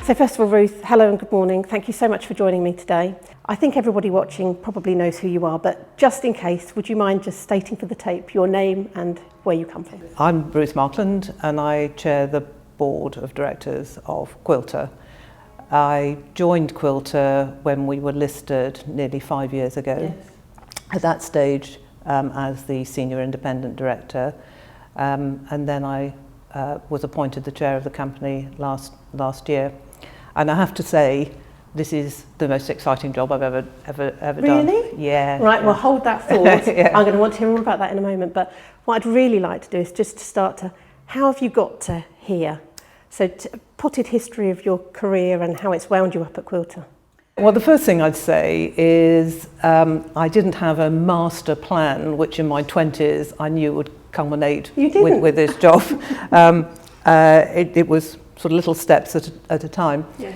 So first of all, Ruth, hello and good morning. Thank you so much for joining me today. I think everybody watching probably knows who you are, but just in case, would you mind just stating for the tape your name and where you come from? I'm Ruth Markland and I chair the board of directors of Quilter. I joined Quilter when we were listed nearly 5 years ago. Yes. At that stage as the senior independent director, and then I was appointed the chair of the company last year. And I have to say, this is the most exciting job I've ever done. Really? Yeah. Right, well hold that thought. Yeah. I'm going to want to hear all about that in a moment, but what I'd really like to do is just to start to, how have you got to here? So potted history of your career and how it's wound you up at Quilter. Well, the first thing I'd say is I didn't have a master plan, which in my 20s I knew would culminate with this job. It was sort of little steps at a time. Yeah.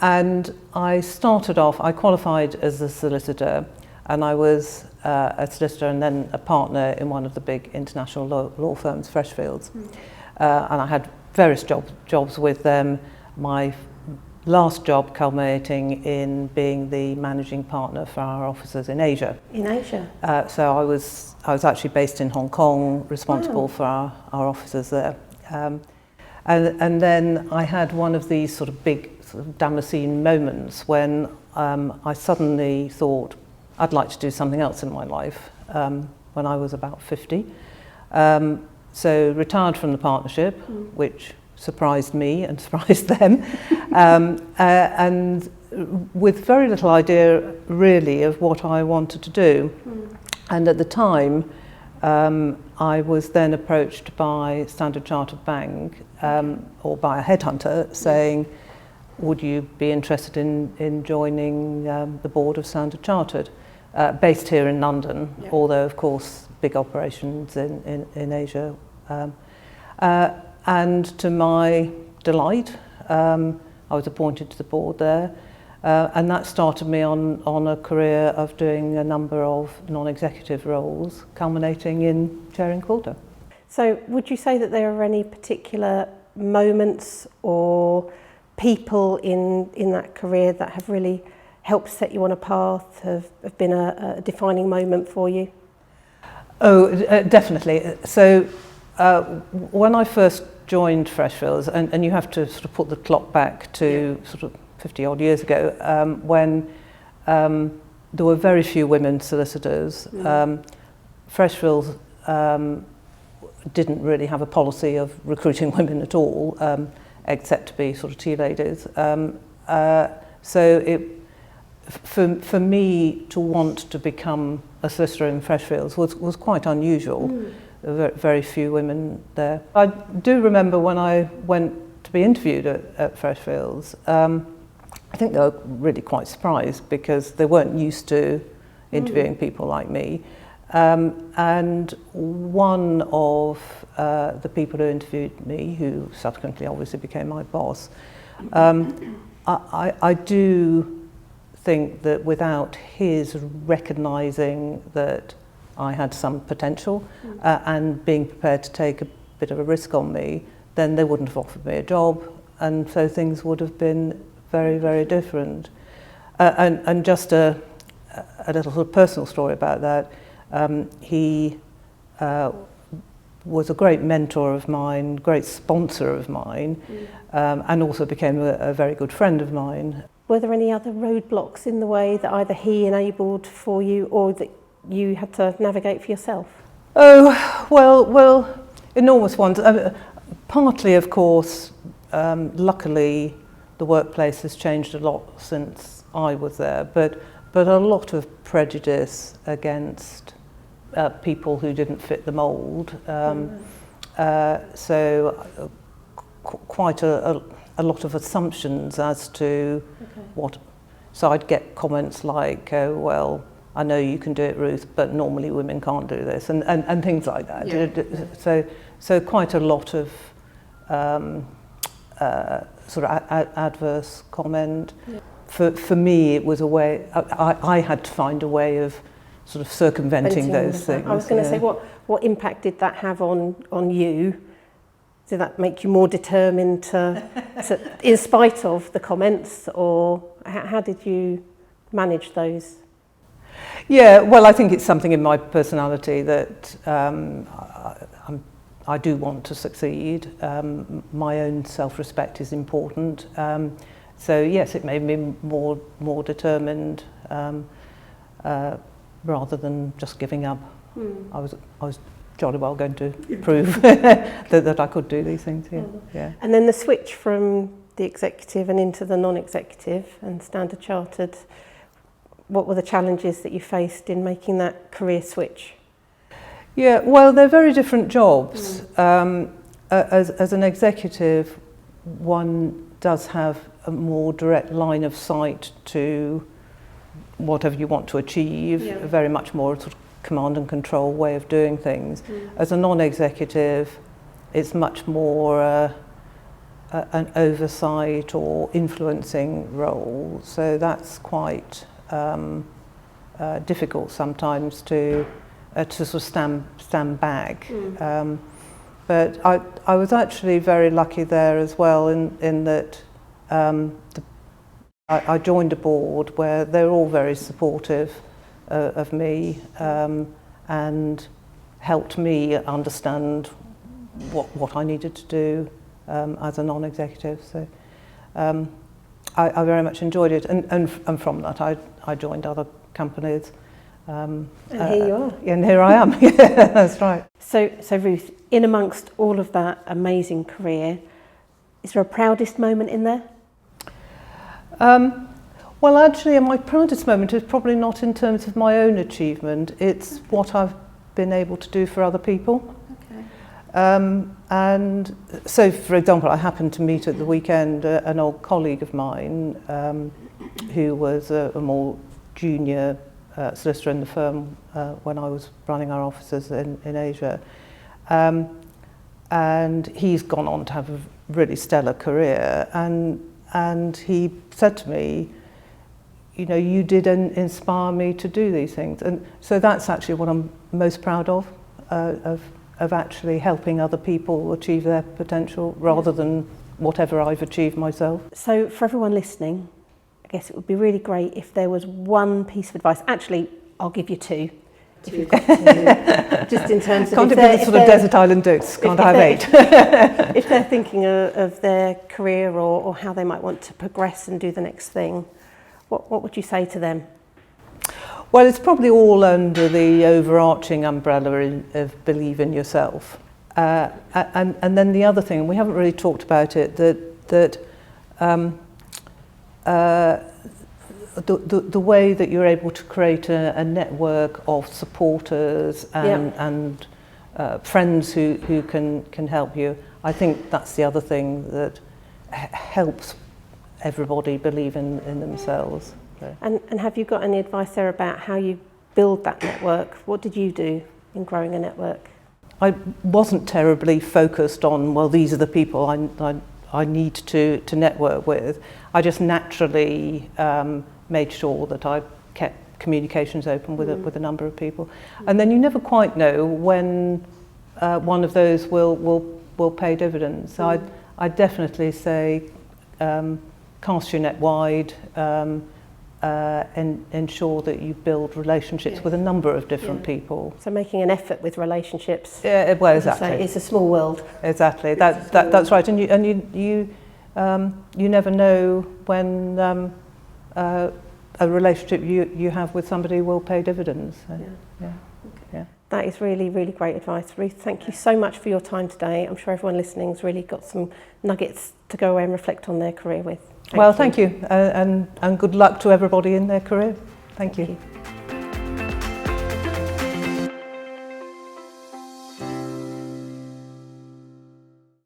And I started off, I qualified as a solicitor, and I was a solicitor and then a partner in one of the big international law firms, Freshfields. And I had various jobs with them. My last job culminating in being the managing partner for our offices in Asia. In Asia? So I was actually based in Hong Kong, responsible for our offices there. And then I had one of these sort of big Damascene moments when I suddenly thought I'd like to do something else in my life when I was about 50. So retired from the partnership, which surprised me and surprised them, and with very little idea really of what I wanted to do. And at the time I was then approached by Standard Chartered Bank or by a headhunter saying, would you be interested in joining the board of Standard Chartered, based here in London, although of course big operations in Asia. And to my delight, I was appointed to the board there, and that started me on a career of doing a number of non-executive roles, culminating in chairing Quilter. So would you say that there are any particular moments or people in that career that have really helped set you on a path, have been a defining moment for you? Oh, definitely. So when I first joined Freshfields, and you have to sort of put the clock back to sort of 50 odd years ago, when there were very few women solicitors. Freshfields didn't really have a policy of recruiting women at all, except to be sort of tea ladies. So for me to want to become a solicitor in Freshfields was quite unusual. There were very few women there. I do remember when I went to be interviewed at Freshfields, I think they were really quite surprised because they weren't used to interviewing people like me. And one of the people who interviewed me, who subsequently obviously became my boss, I do think that without his recognising that I had some potential and being prepared to take a bit of a risk on me, then they wouldn't have offered me a job, and so things would have been very, very different. And just a little sort of personal story about that. He was a great mentor of mine, great sponsor of mine, and also became a very good friend of mine. Were there any other roadblocks in the way that either he enabled for you or that you had to navigate for yourself? Oh, well, enormous ones. Partly, of course, luckily, the workplace has changed a lot since I was there, but a lot of prejudice against people who didn't fit the mould. So quite a lot of assumptions as to what. So I'd get comments like, "Oh well, I know you can do it, Ruth, but normally women can't do this," and things like that. Yeah. So quite a lot of sort of adverse comment. Yeah. For me, it was a way. I had to find a way of sort of circumventing those things. I was going to say, what impact did that have on you Did that make you more determined to in spite of the comments, or how did you manage those? Yeah, well, I think it's something in my personality that I do want to succeed. My own self-respect is important. So yes, it made me more determined rather than just giving up. I was jolly well going to prove that I could do these things. Yeah. Yeah. And then the switch from the executive and into the non-executive and Standard Chartered, what were the challenges that you faced in making that career switch? Yeah, well, they're very different jobs. As an executive, one does have a more direct line of sight to whatever you want to achieve, very much more sort of command and control way of doing things. As a non-executive, it's much more an oversight or influencing role. So that's quite difficult sometimes to sort of stand back. But I was actually very lucky there as well in that I joined a board where they're all very supportive of me and helped me understand what I needed to do as a non-executive. So I very much enjoyed it, and from that I joined other companies. And here you are. And here I am. Yeah, that's right. So Ruth, in amongst all of that amazing career, is there a proudest moment in there? Well, actually, my proudest moment is probably not in terms of my own achievement. It's what I've been able to do for other people. Okay. And so, for example, I happened to meet at the weekend an old colleague of mine who was a more junior solicitor in the firm when I was running our offices in Asia. And he's gone on to have a really stellar career. And he said to me, you know, you did inspire me to do these things. And so that's actually what I'm most proud of actually helping other people achieve their potential rather than whatever I've achieved myself. So for everyone listening, I guess it would be really great if there was one piece of advice. Actually, I'll give you two. If you've got to, just in terms of... Can't it be the sort of desert island dukes? Can't I have 8? If they're thinking of their career or how they might want to progress and do the next thing, what would you say to them? Well, it's probably all under the overarching umbrella of believe in yourself. And then the other thing, and we haven't really talked about it, that the way that you're able to create a network of supporters and friends who can help you, I think that's the other thing that helps everybody believe in themselves. So. And have you got any advice there about how you build that network? What did you do in growing a network? I wasn't terribly focused on, well, these are the people I need to network with. I just naturally made sure that I kept communications open with a number of people. And then you never quite know when one of those will pay dividends. So I'd definitely say cast your net wide and ensure that you build relationships with a number of different people. So making an effort with relationships. Yeah, well, exactly. It's a small world. Exactly. That's right. And you never know when a relationship you have with somebody will pay dividends. So, yeah. That is really, really great advice. Ruth, thank you so much for your time today. I'm sure everyone listening has really got some nuggets to go away and reflect on their career with. Thank you. And good luck to everybody in their career. Thank you.